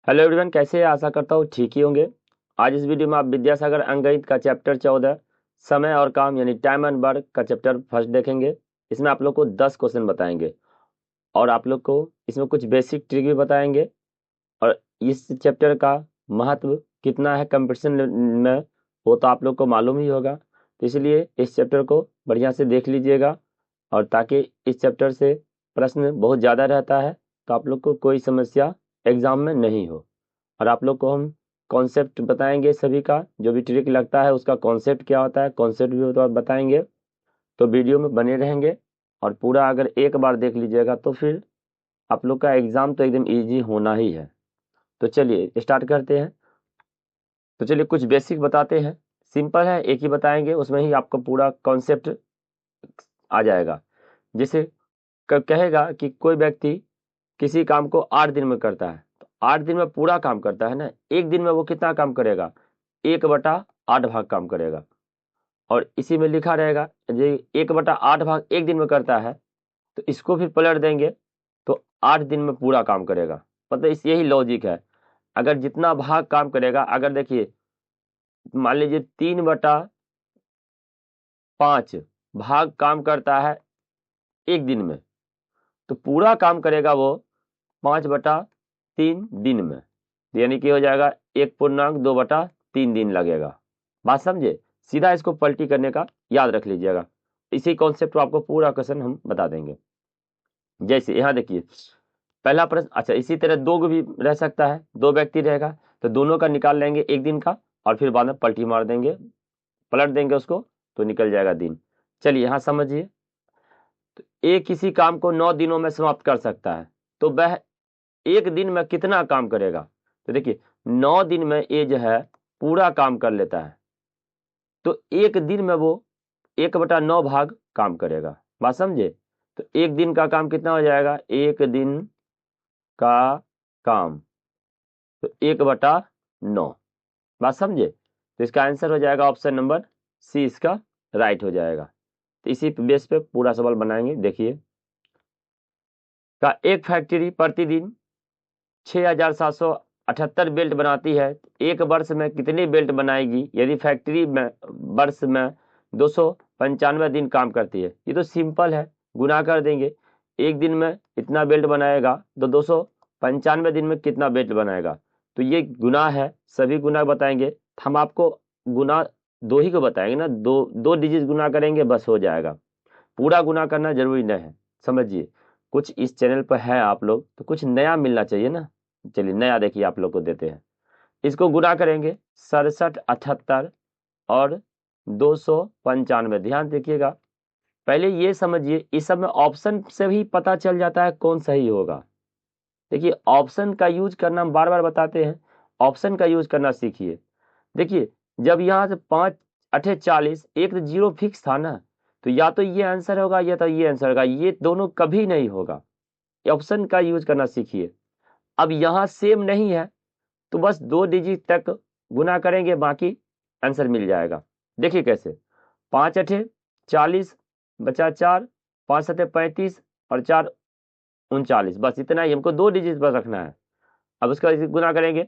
Hello everyone, कैसे हैं? आशा करता हूँ ठीक ही होंगे। आज इस वीडियो में आप विद्यासागर अंकगणित का चैप्टर 14 समय और काम यानी टाइम एंड वर्क का चैप्टर फर्स्ट देखेंगे। इसमें आप लोग को 10 क्वेश्चन बताएंगे और आप लोग को इसमें कुछ बेसिक ट्रिक भी बताएंगे। और इस चैप्टर का महत्व कितना है कंपटीशन में, वो तो आप लोग को मालूम ही होगा। तो इसलिए इस चैप्टर को बढ़िया से देख लीजिएगा, और ताकि इस चैप्टर से प्रश्न बहुत ज़्यादा रहता है तो आप लोग को कोई समस्या एग्जाम में नहीं हो। और आप लोग को हम कॉन्सेप्ट बताएंगे सभी का, जो भी ट्रिक लगता है उसका कॉन्सेप्ट क्या होता है, कॉन्सेप्ट भी बताएंगे। तो वीडियो में बने रहेंगे और पूरा अगर एक बार देख लीजिएगा तो फिर आप लोग का एग्ज़ाम तो एकदम ईजी होना ही है। तो चलिए स्टार्ट करते हैं। तो चलिए कुछ बेसिक बताते हैं, सिंपल है, एक ही बताएंगे, उसमें ही आपको पूरा कॉन्सेप्ट आ जाएगा। जैसे कहेगा कि कोई व्यक्ति किसी काम को 8 दिन में करता है, तो 8 दिन में पूरा काम करता है ना, एक दिन में वो कितना काम करेगा? 1/8 भाग काम करेगा। और इसी में लिखा रहेगा जो 1/8 भाग एक दिन में करता है, तो इसको फिर पलट देंगे तो 8 दिन में पूरा काम करेगा। मतलब इस यही लॉजिक है। अगर जितना भाग काम करेगा, अगर देखिए मान लीजिए 3/5 भाग काम करता है एक दिन में, तो पूरा काम करेगा वो 5/3 दिन में, यानी कि हो जाएगा 1.2/3 दिन लगेगा। बात समझे? सीधा इसको पलटी करने का याद रख लीजिएगा। इसी कॉन्सेप्ट को आपको पूरा क्वेश्चन हम बता देंगे। जैसे यहाँ देखिए पहला प्रश्न, अच्छा इसी तरह दो भी रह सकता है, दो व्यक्ति रहेगा तो दोनों का निकाल लेंगे एक दिन का, और फिर बाद में पलटी मार देंगे, पलट देंगे उसको, तो निकल जाएगा दिन। चलिए यहाँ समझिए, तो एक किसी काम को 9 दिनों में समाप्त कर सकता है, तो वह एक दिन में कितना काम करेगा? तो देखिए 9 दिन में ये जो है पूरा काम कर लेता है, तो एक दिन में वो 1/9 भाग काम करेगा। बात समझे? तो एक दिन का काम कितना हो जाएगा? एक दिन का काम तो 1/9। बात समझे? तो इसका आंसर हो जाएगा ऑप्शन नंबर सी, इसका राइट हो जाएगा। तो इसी बेस पे पूरा सवाल बनाएंगे। देखिए का एक फैक्ट्री प्रतिदिन 6,778 बेल्ट बनाती है, एक वर्ष में कितनी बेल्ट बनाएगी यदि फैक्ट्री में वर्ष में 295 दिन काम करती है? ये तो सिंपल है, गुना कर देंगे। एक दिन में इतना बेल्ट बनाएगा तो 295 दिन में कितना बेल्ट बनाएगा, तो ये गुना है, सभी गुना बताएंगे। हम आपको गुना दो ही को बताएंगे ना, दो दो डिजिट गुना करेंगे बस हो जाएगा, पूरा गुना करना जरूरी नहीं है। समझिए, कुछ इस चैनल पर है आप लोग तो कुछ नया मिलना चाहिए ना। चलिए नया देखिए आप लोग को देते हैं, इसको गुना करेंगे 67, 78 और 295। ध्यान देखिएगा, पहले ये समझिए इस सब में ऑप्शन से भी पता चल जाता है कौन सही होगा। देखिए ऑप्शन का यूज करना हम बार बार बताते हैं, ऑप्शन का यूज करना सीखिए। देखिए जब यहाँ से 5×8 = 40, एक तो जीरो फिक्स था ना, तो या तो ये आंसर होगा या तो ये आंसर होगा, ये दोनों कभी नहीं होगा। ऑप्शन का यूज करना सीखिए। अब यहाँ सेम नहीं है तो बस 2 डिजिट तक गुना करेंगे, बाकी आंसर मिल जाएगा। देखिए कैसे, 5×8 = 40 बचा 4, 5×7 = 35 और 4×39, बस इतना ही हमको 2 डिजिट पर रखना है। अब उसका गुना करेंगे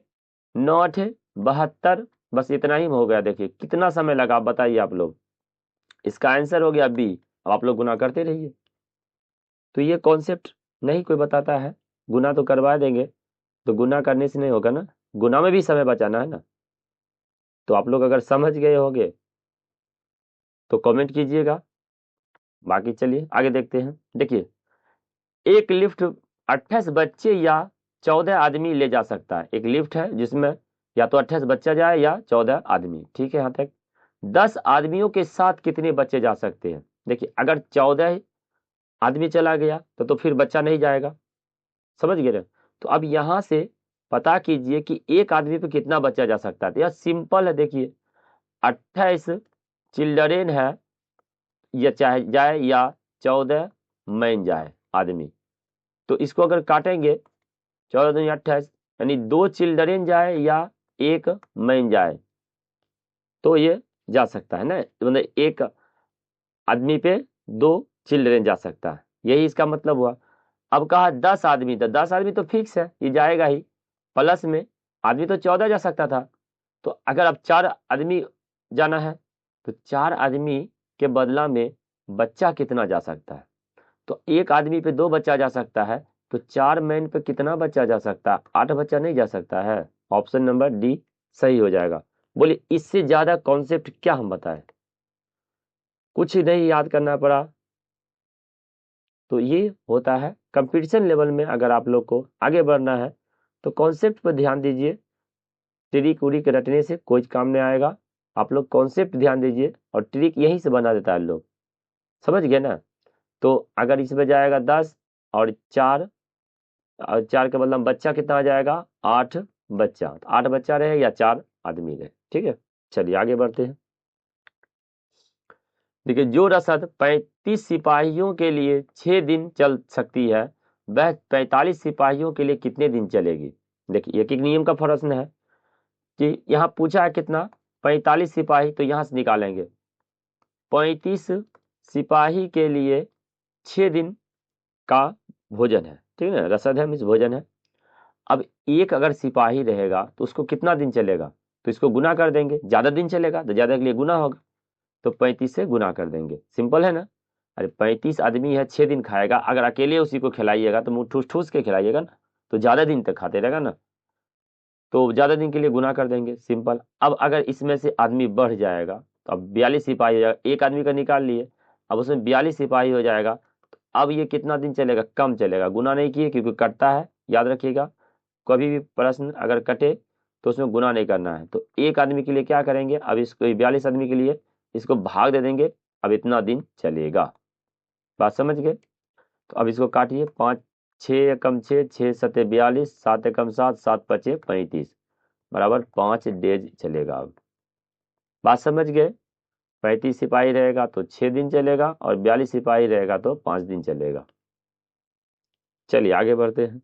9×8 = 72, बस इतना ही हो गया। देखिए कितना समय लगा, आप बताइए आप लोग। इसका आंसर हो गया बी। अब आप लोग गुना करते रहिए। तो ये कॉन्सेप्ट नहीं कोई बताता है, गुना तो करवा देंगे, तो गुना करने से नहीं होगा ना, गुना में भी समय बचाना है ना। तो आप लोग अगर समझ गए होंगे तो कमेंट कीजिएगा, बाकी चलिए आगे देखते हैं। देखिए एक लिफ्ट 28 बच्चे या 14 आदमी ले जा सकता है। एक लिफ्ट है जिसमें या तो 28 बच्चा जाए या 14 आदमी, ठीक है यहाँ तक। 10 आदमियों के साथ कितने बच्चे जा सकते हैं? देखिए अगर 14 आदमी चला गया तो फिर बच्चा नहीं जाएगा, समझ गए ना? तो अब यहाँ से पता कीजिए कि एक आदमी पे कितना बच्चा जा सकता है। तो यह सिंपल है, देखिए 28 चिल्ड्रेन है, या चाहे जाए या 14 मैन जाए आदमी, तो इसको अगर काटेंगे 14×2 = 28, यानी 2 चिल्ड्रेन जाए या 1 मैन जाए तो ये जा सकता है ना, मतलब एक आदमी पे 2 चिल्ड्रेन जा सकता है, यही इसका मतलब हुआ। अब कहा 10 आदमी, तो 10 आदमी तो फिक्स है, ये जाएगा ही। प्लस में आदमी तो 14 जा सकता था, तो अगर अब 4 आदमी जाना है तो 4 आदमी के बदला में बच्चा कितना जा सकता है? तो एक आदमी पे 2 बच्चा जा सकता है, तो 4 मैन पे कितना बच्चा जा सकता है? 8 बच्चा नहीं जा सकता है। ऑप्शन नंबर डी सही हो जाएगा। बोलिए इससे ज्यादा कॉन्सेप्ट क्या हम बताएं? कुछ नहीं याद करना पड़ा। तो ये होता है कंपटीशन लेवल में। अगर आप लोग को आगे बढ़ना है तो कॉन्सेप्ट पर ध्यान दीजिए, ट्रिक उरिक रटने से कोई काम नहीं आएगा। आप लोग कॉन्सेप्ट ध्यान दीजिए और ट्रिक यहीं से बना देता है लोग, समझ गए ना? तो अगर इसमें जाएगा 10 और 4 और 4 के बदला में बच्चा कितना आ जाएगा? 8 बच्चा। तो 8 बच्चा रहे या 4 आदमी रहे, ठीक है। चलिए आगे बढ़ते हैं। देखिए जो रसद 35 सिपाहियों के लिए 6 दिन चल सकती है, वह 45 सिपाहियों के लिए कितने दिन चलेगी? देखिए एक एक नियम का प्रश्न है कि यहाँ पूछा है कितना? 45 सिपाही, तो यहाँ से निकालेंगे 35 सिपाही के लिए 6 दिन का भोजन है, ठीक है ना, रसद है मीन्स भोजन है। अब एक अगर सिपाही रहेगा तो उसको कितना दिन चलेगा? तो इसको गुना कर देंगे, ज्यादा दिन चलेगा तो ज्यादा के लिए गुना होगा, तो 35 से गुना कर देंगे। सिंपल है ना? अरे 35 आदमी है, 6 दिन खाएगा, अगर अकेले उसी को खिलाइएगा तो मुंह ठूस ठूस के खिलाइएगा ना, तो ज्यादा दिन तक खाते रहेगा ना, तो ज्यादा दिन के लिए गुना कर देंगे, सिंपल। अब अगर इसमें से आदमी बढ़ जाएगा तो अब 42 सिपाही हो जाएगा, एक आदमी का निकाल लिए, अब उसमें 42 सिपाही हो जाएगा, तो अब ये कितना दिन चलेगा? कम चलेगा, गुना नहीं किए क्योंकि कटता है, याद रखिएगा। कभी भी प्रश्न अगर कटे तो उसमें गुना नहीं करना है। तो एक आदमी के लिए क्या करेंगे? अब इसको 42 आदमी के लिए इसको भाग दे देंगे, अब इतना दिन चलेगा। बात समझ गए? तो अब इसको काटिए, 5 6 एकम 6 6 सते 42 7 एकम 7 7 पचे 35 बराबर 5 डेज चलेगा। अब बात समझ गए? 35 सिपाही रहेगा तो 6 दिन चलेगा और 42 सिपाही रहेगा तो 5 दिन चलेगा। चलिए आगे बढ़ते हैं।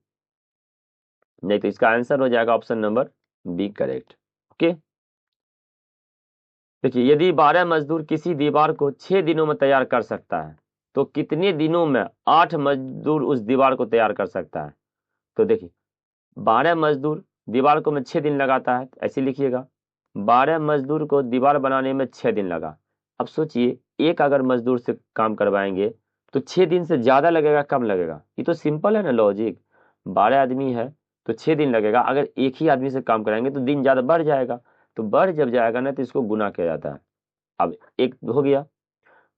नहीं तो इसका आंसर हो जाएगा option number B correct. Okay, देखिए यदि 12 मजदूर किसी दीवार को 6 दिनों में तैयार कर सकता है तो कितने दिनों में 8 मजदूर उस दीवार को तैयार कर सकता है? तो देखिए 12 मजदूर दीवार को में 6 दिन लगाता है, ऐसे लिखिएगा 12 मजदूर को दीवार बनाने में 6 दिन लगा। अब सोचिए एक अगर मजदूर से काम करवाएंगे तो 6 दिन से ज्यादा लगेगा कम लगेगा? ये तो सिंपल है ना लॉजिक। 12 आदमी है तो 6 दिन लगेगा, अगर एक ही आदमी से काम कराएंगे तो दिन ज्यादा बढ़ जाएगा, तो बढ़ जब जाएगा ना तो इसको गुना किया जाता है। अब एक हो गया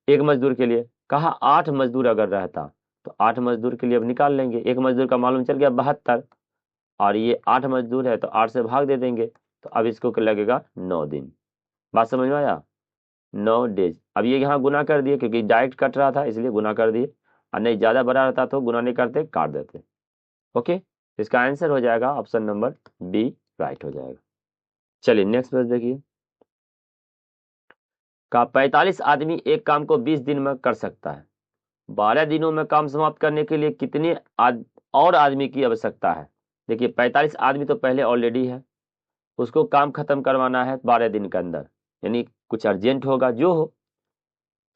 एक मजदूर के लिए, कहा 8 मजदूर अगर रहता तो 8 मजदूर के लिए अब निकाल लेंगे, एक मजदूर का मालूम चल गया 72, और ये 8 मजदूर है तो 8 से भाग दे देंगे, तो अब इसको लगेगा 9 दिन। बात समझ में आया? 9 डेज। अब ये यहाँ गुना कर दिए क्योंकि डायरेक्ट कट रहा था इसलिए गुना कर दिए, और नहीं ज्यादा बड़ा रहता तो गुना नहीं करते, काट देते। ओके, इसका आंसर हो जाएगा ऑप्शन नंबर बी राइट हो जाएगा। चलिए नेक्स्ट पेज देखिए। का 45 आदमी एक काम को 20 दिन में कर सकता है, 12 दिनों में काम समाप्त करने के लिए कितने और आदमी की आवश्यकता है? देखिए 45 आदमी तो पहले ऑलरेडी है, उसको काम खत्म करवाना है 12 दिन के अंदर, यानी कुछ अर्जेंट होगा जो हो,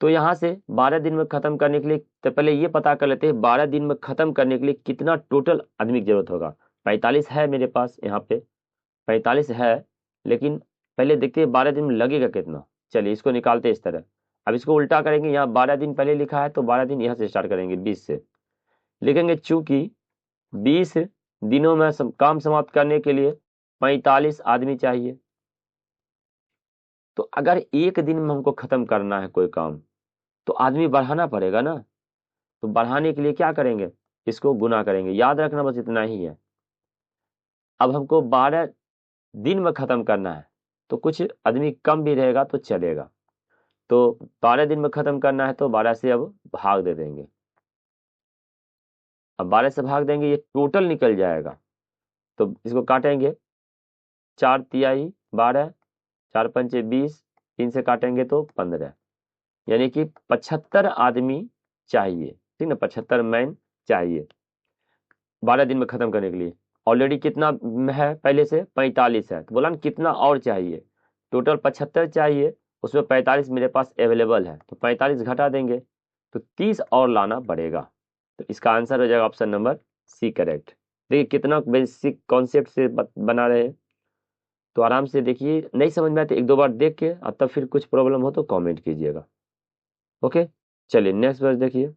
तो यहाँ से 12 दिन में खत्म करने के लिए तो पहले ये पता कर लेते हैं 12 दिन में खत्म करने के लिए कितना टोटल आदमी की जरूरत होगा। 45 है मेरे पास यहाँ पे, 45 है, लेकिन पहले देखते हैं 12 दिन में लगेगा कितना। चलिए इसको निकालते हैं इस तरह। अब इसको उल्टा करेंगे, यहाँ 12 दिन पहले लिखा है तो 12 दिन यहाँ से स्टार्ट करेंगे 20 से लिखेंगे, चूंकि 20 दिनों में काम समाप्त करने के लिए 45 आदमी चाहिए, तो अगर एक दिन में हमको खत्म करना है कोई काम तो आदमी बढ़ाना पड़ेगा ना, तो बढ़ाने के लिए क्या करेंगे? इसको गुना करेंगे, याद रखना बस इतना ही है। अब हमको 12 दिन में खत्म करना है तो कुछ आदमी कम भी रहेगा तो चलेगा, तो 12 दिन में खत्म करना है तो 12 से अब भाग दे देंगे। अब 12 से भाग देंगे ये टोटल निकल जाएगा, तो इसको काटेंगे 4 तिहाई 12, 4 पंचे 20, 3 से काटेंगे तो 15, यानी कि 75 आदमी चाहिए, ठीक ना, 75 मैन चाहिए 12 दिन में खत्म करने के लिए। ऑलरेडी कितना है? पहले से 45 है, तो बोला ना कितना और चाहिए? टोटल 75 चाहिए, उसमें 45 मेरे पास अवेलेबल है, तो 45 घटा देंगे तो 30 और लाना पड़ेगा, तो इसका आंसर हो जाएगा ऑप्शन नंबर सी करेक्ट। देखिए कितना बेसिक कॉन्सेप्ट से बना रहे हैं। तो आराम से देखिए, नहीं समझ में आए तो एक दो बार देख के और तब फिर कुछ प्रॉब्लम हो तो कमेंट कीजिएगा। ओके, चलिए नेक्स्ट वर्स देखिए।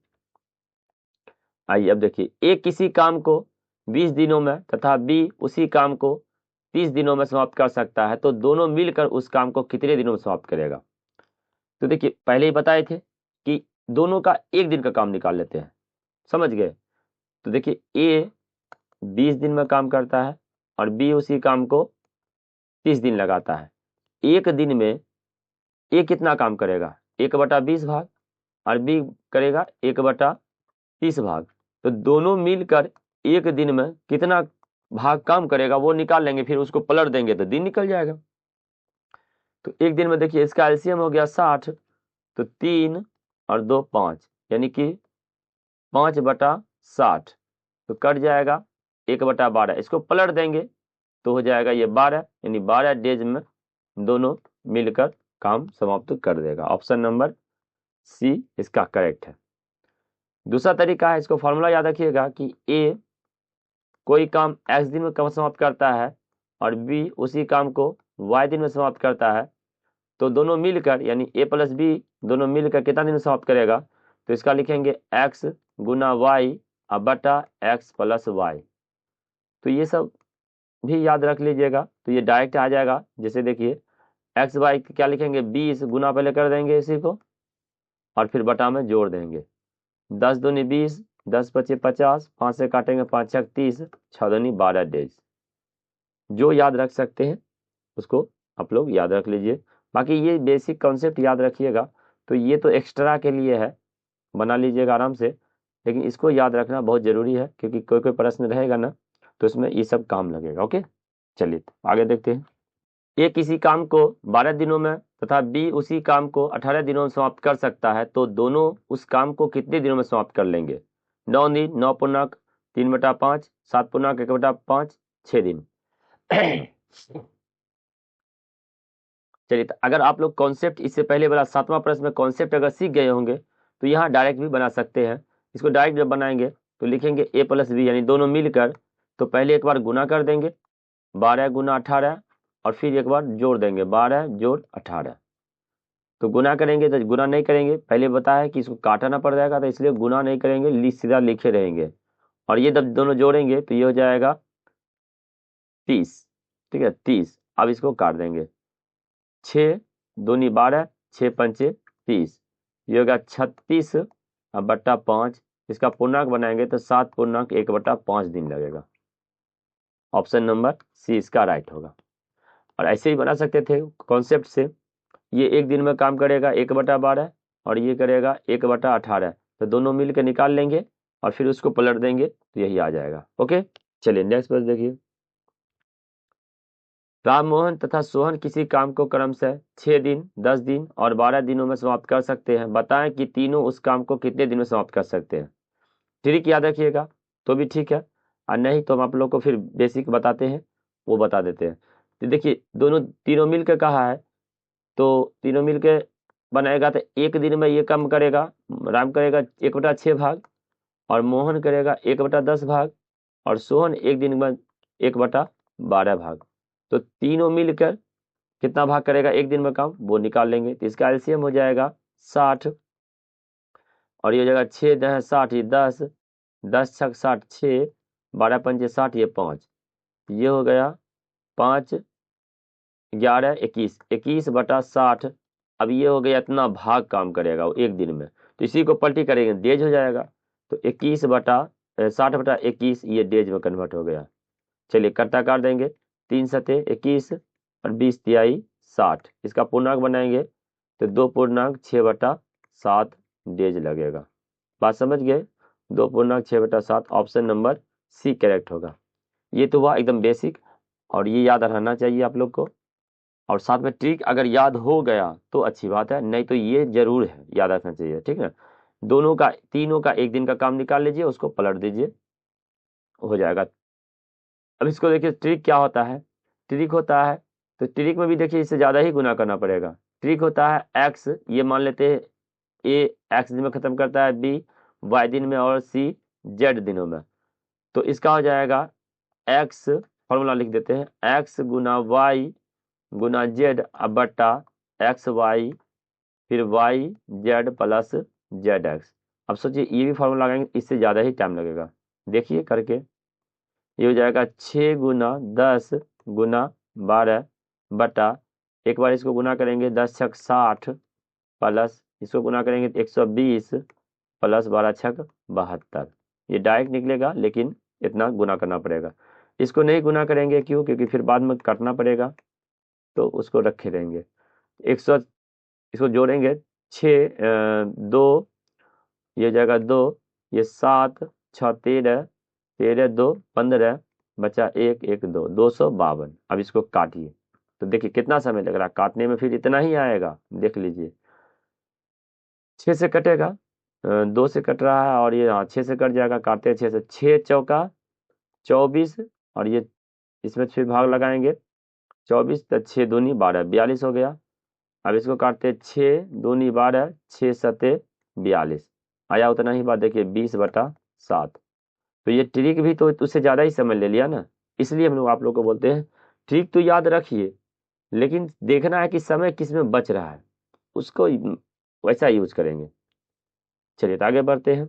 आइए अब देखिए, ए किसी काम को 20 दिनों में तथा बी उसी काम को 30 दिनों में समाप्त कर सकता है, तो दोनों मिलकर उस काम को कितने दिनों में समाप्त करेगा। तो देखिए पहले ही बताए थे कि दोनों का एक दिन का काम निकाल लेते हैं, समझ गए। तो देखिए ए 20 दिन में काम करता है और बी उसी काम को 30 दिन लगाता है। एक दिन में ए कितना काम करेगा, 1/20 भाग, और बी करेगा 1/30 भाग। तो दोनों मिलकर एक दिन में कितना भाग काम करेगा वो निकाल लेंगे, फिर उसको पलट देंगे तो दिन निकल जाएगा। तो एक दिन में देखिए इसका एलसीएम हो गया 60, तो 3 और 2 5, यानी कि 5/60, तो कट जाएगा 1/12। इसको पलट देंगे तो हो जाएगा ये 12, यानी 12 डेज में दोनों मिलकर काम समाप्त कर देगा। ऑप्शन नंबर सी इसका करेक्ट है। दूसरा तरीका है, इसको फॉर्मूला याद रखिएगा कि ए कोई काम x दिन में समाप्त करता है और बी उसी काम को y दिन में समाप्त करता है, तो दोनों मिलकर यानी a प्लस बी दोनों मिलकर कितना दिन में समाप्त करेगा। तो इसका लिखेंगे x गुना y बटा x प्लस y। तो ये सब भी याद रख लीजिएगा, तो ये डायरेक्ट आ जाएगा। जैसे देखिए एक्स वाई क्या लिखेंगे, 20 गुना पहले कर देंगे इसी को और फिर बटा में जोड़ देंगे। 10 दूनी 20, 10 पचे 50, 5 से काटेंगे 5 छक 30, 6 दूनी 12 डेज। जो याद रख सकते हैं उसको आप लोग याद रख लीजिए। बाकी ये बेसिक कॉन्सेप्ट याद रखिएगा। तो ये तो एक्स्ट्रा के लिए है, बना लीजिएगा आराम से, लेकिन इसको याद रखना बहुत ज़रूरी है क्योंकि कोई कोई प्रश्न रहेगा ना तो इसमें ये सब काम लगेगा। ओके, चलिए आगे देखते हैं। ए किसी काम को 12 दिनों में तथा बी उसी काम को 18 दिनों में समाप्त कर सकता है, तो दोनों उस काम को कितने दिनों में समाप्त कर लेंगे। 9 दिन, 9 पूर्णांक 3/5, 7 पूर्णांक 1/5, 6 दिन। चलिए, तो अगर आप लोग कॉन्सेप्ट इससे पहले वाला 7वां प्रश्न में कॉन्सेप्ट अगर सीख गए होंगे तो यहाँ डायरेक्ट भी बना सकते हैं। इसको डायरेक्ट जब बनाएंगे तो लिखेंगे ए प्लस बी यानी दोनों मिलकर, तो पहले एक बार गुना कर देंगे 12 गुना 18 और फिर एक बार जोड़ देंगे 12 जोड़ 18। तो गुना करेंगे तो गुना नहीं करेंगे, पहले बताया कि इसको काटना पड़ जाएगा तो इसलिए गुना नहीं करेंगे, सीधा लिखे रहेंगे। और ये जब दोनों जोड़ेंगे तो ये हो जाएगा 30, ठीक है 30। अब इसको काट देंगे, 6 दूनी 12, 6 पंचे 30, ये होगा 36 बट्टा 5। इसका पूर्णांक बनाएंगे तो 7 पूर्णांक 1/5 दिन लगेगा। ऑप्शन नंबर सी इसका राइट होगा। और ऐसे ही बना सकते थे कॉन्सेप्ट से, ये एक दिन में काम करेगा 1/12 और ये करेगा 1/18, तो दोनों मिल के निकाल लेंगे और फिर उसको पलट देंगे तो यही आ जाएगा। ओके, चलिए नेक्स्ट वर्स देखिए। राम मोहन तथा सोहन किसी काम को क्रमशः 6 दिन, 10 दिन और 12 दिनों में समाप्त कर सकते हैं। बताएं कि तीनों उस काम को कितने दिन में समाप्त कर सकते हैं। ट्रिक याद रखिएगा तो भी ठीक है, और नहीं तो हम आप लोग को फिर बेसिक बताते हैं, वो बता देते हैं। तो देखिए दोनों तीनों मिल के कहा है, तो तीनों मिल के बनाएगा तो एक दिन में ये काम करेगा, राम करेगा 1/6 भाग और मोहन करेगा 1/10 भाग और सोहन एक दिन में 1/12 भाग। तो तीनों मिलकर कितना भाग करेगा एक दिन में काम वो निकाल लेंगे। तो इसका एलसीएम हो जाएगा 60 और ये हो जाएगा 6 10 60, ये 10, 10 छक 60, 6, 12 पंचे 60, ये 5, ये हो गया 5 11 21, 21/60। अब ये हो गया इतना भाग काम करेगा वो एक दिन में, तो इसी को पलटी करेंगे डेज हो जाएगा। तो 60/21 ये डेज में कन्वर्ट हो गया। चलिए करता काट देंगे, 3 सते 21 और 20 तिहाई 60। इसका पूर्णांक बनाएंगे तो 2 पूर्णांक 6/7 डेज लगेगा। बात समझ गए, 2 पूर्णांक 6/7, ऑप्शन नंबर सी करेक्ट होगा। ये तो हुआ एकदम बेसिक और ये याद रहना चाहिए आप लोग को। और साथ में ट्रिक अगर याद हो गया तो अच्छी बात है, नहीं तो ये जरूर है याद रखना चाहिए, ठीक है। दोनों का तीनों का एक दिन का काम निकाल लीजिए, उसको पलट दीजिए, हो जाएगा। अब इसको देखिए ट्रिक क्या होता है। ट्रिक होता है तो ट्रिक में भी देखिए इससे ज़्यादा ही गुना करना पड़ेगा। ट्रिक होता है एक्स, ये मान लेते हैं ए एक्स दिन में ख़त्म करता है, बी वाई दिन में और सी जेड दिनों में। तो इसका हो जाएगा एक्स फॉर्मूला लिख देते हैं, एक्स गुना वाई गुना जेड बट्टा एक्स वाई फिर y z plus z x. अब सोचिए ये भी फॉर्मूला लगाएंगे, इससे ज़्यादा ही टाइम लगेगा। देखिए करके, ये हो जाएगा 6 गुना 10 गुना 12 बटा, एक बार इसको गुना करेंगे 10 छक 60 प्लस इसको गुना करेंगे तो 120 प्लस 12 छक 72। ये डायरेक्ट निकलेगा लेकिन इतना गुना करना पड़ेगा। इसको नहीं गुना करेंगे क्यों? क्योंकि फिर बाद में काटना पड़ेगा, तो उसको रखे रहेंगे। 100 इसको जोड़ेंगे 6 2 ये जाएगा 2, ये 7 6 13 13 2 15 बचा 1 1 2 252। अब इसको काटिए तो देखिए कितना समय लग रहा है काटने में, फिर इतना ही आएगा। देख लीजिए 6 से कटेगा, 2 से कट रहा है और ये हाँ 6 से कट जाएगा, काटते हैं 6 से, 6 चौका 24 और ये इसमें फिर भाग लगाएंगे 24 तो 6 दूनी 12 42 हो गया। अब इसको काटते हैं 6 दूनी 12 6 सते 42 आया उतना ही बात। देखिए 20/7। तो ये ट्रिक भी तो उससे ज़्यादा ही समय ले लिया ना, इसलिए हम लोग आप लोग को बोलते हैं ट्रिक तो याद रखिए, लेकिन देखना है कि समय किस में बच रहा है, उसको वैसा यूज करेंगे। चलिए तो आगे बढ़ते हैं।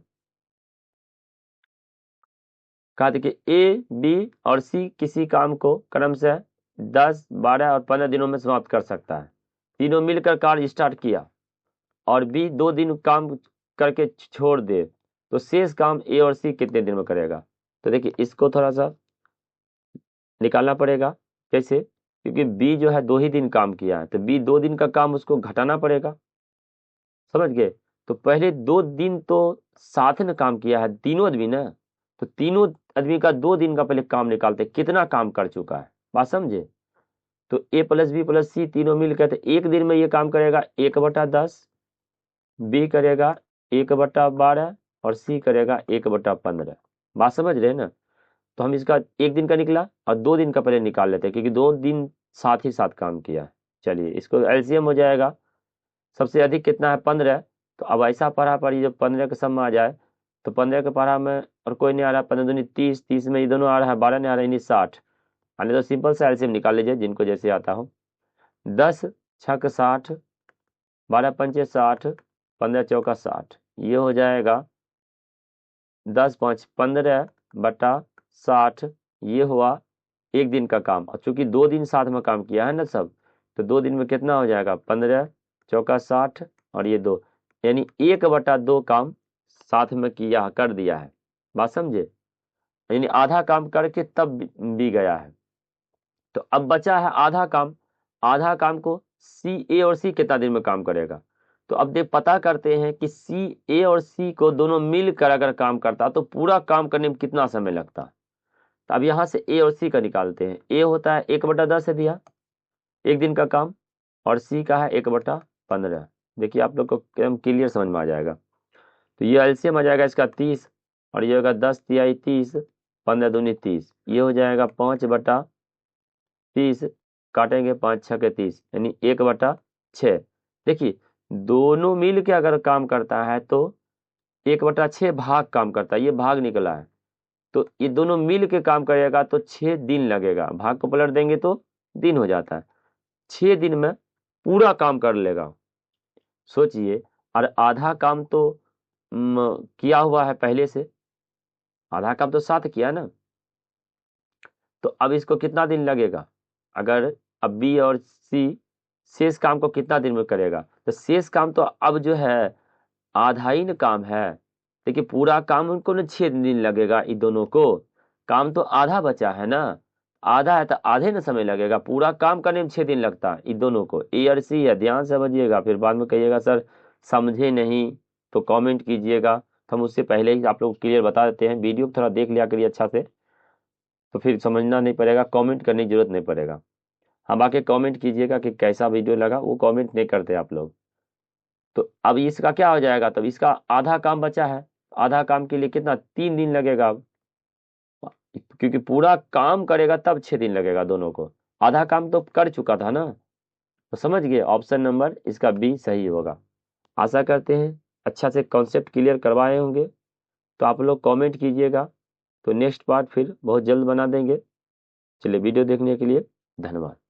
कहा था कि ए बी और सी किसी काम को क्रमशः 10 12 और 15 दिनों में समाप्त कर सकता है। तीनों मिलकर कार्य स्टार्ट किया और बी 2 दिन काम करके छोड़ दे तो शेष काम ए और सी कितने दिन में करेगा? तो देखिए इसको थोड़ा सा निकालना पड़ेगा। कैसे? क्योंकि बी जो है 2 ही दिन काम किया है, तो बी 2 दिन का काम उसको घटाना पड़ेगा। समझ गए? तो पहले 2 दिन तो साथ में काम किया है तीनों आदमी ना, तो तीनों आदमी का 2 दिन का पहले काम निकालते कितना काम कर चुका है, बात समझे? तो ए प्लस बी प्लस सी तीनों मिलकर तो एक दिन में ये काम करेगा 1/10, बी करेगा 1/12 और सी करेगा 1/15। बात समझ रहे हैं ना? तो हम इसका एक दिन का निकला और 2 दिन का पहले निकाल लेते हैं क्योंकि 2 दिन साथ ही साथ काम किया। चलिए इसको एलसीएम हो जाएगा, सबसे अधिक कितना है 15। तो अब ऐसा पढ़ा पर जब 15 के सम में आ जाए तो 15 के पढ़ा में और कोई नहीं आ रहा, 15 दूनी 30, 30 में ये दोनों आ रहा है, 12 नहीं आ रहा यानी 60। यानी तो सिंपल सा एलसीएम निकाल लीजिए जिनको जैसे आता हो। 10 छक 60, 12 पंचे 60, 15 चौका 60, ये हो जाएगा 10 5 15 बटा 60। ये हुआ एक दिन का काम, और चूंकि 2 दिन साथ में काम किया है ना सब, तो 2 दिन में कितना हो जाएगा 15 चौका 60 और ये 2, यानी 1/2 काम साथ में किया कर दिया है। बात समझे? यानी आधा काम करके तब भी गया है। तो अब बचा है आधा काम, आधा काम को सी ए और सी कितना दिन में काम करेगा? तो अब देख पता करते हैं कि सी ए और सी को दोनों मिलकर अगर काम करता तो पूरा काम करने में कितना समय लगता। तो अब यहाँ से ए और सी का निकालते हैं। ए होता है 1/10 है दिया एक दिन का काम, और सी का है 1/15। देखिए आप लोग को एकदम क्लियर समझ में आ जाएगा। तो ये एलसीएम आ जाएगा इसका 30 और ये होगा 10 तिहाई 30, 15 दूनी 30, ये हो जाएगा 5/30, काटेंगे 5 6 के 30 यानी 1/6। देखिए दोनों मिल के अगर काम करता है तो 1/6 भाग काम करता है, ये भाग निकला है। तो ये दोनों मिल के काम करेगा तो 6 दिन लगेगा, भाग को पलट देंगे तो दिन हो जाता है। 6 दिन में पूरा काम कर लेगा। सोचिए, और आधा काम तो किया हुआ है पहले से, आधा काम तो साथ किया ना, तो अब इसको कितना दिन लगेगा? अगर अब बी और सी शेष काम को कितना दिन में करेगा? तो शेष काम तो अब जो है आधा ही न काम है। देखिए पूरा काम उनको न 6 दिन लगेगा, इन दोनों को काम तो आधा बचा है ना, आधा है तो आधे न समय लगेगा, पूरा काम करने में 6 दिन लगता है इन दोनों को। ए और सी है, ध्यान समझिएगा, फिर बाद में कहिएगा सर समझे नहीं तो कमेंट कीजिएगा। तो हम उससे पहले ही आप लोग क्लियर बता देते हैं, वीडियो थोड़ा देख लिया करिए अच्छा से, तो फिर समझना नहीं पड़ेगा, कमेंट करने की जरूरत नहीं पड़ेगा। हम आके कमेंट कीजिएगा कि कैसा वीडियो लगा, वो कमेंट नहीं करते आप लोग। तो अब इसका क्या हो जाएगा? तब इसका आधा काम बचा है, आधा काम के लिए कितना 3 दिन लगेगा अब, क्योंकि पूरा काम करेगा तब 6 दिन लगेगा दोनों को, आधा काम तो कर चुका था ना। तो समझ गए, ऑप्शन नंबर इसका बी सही होगा। आशा करते हैं अच्छा से कॉन्सेप्ट क्लियर करवाए होंगे। तो आप लोग कमेंट कीजिएगा तो नेक्स्ट पार्ट फिर बहुत जल्द बना देंगे। चलिए, वीडियो देखने के लिए धन्यवाद।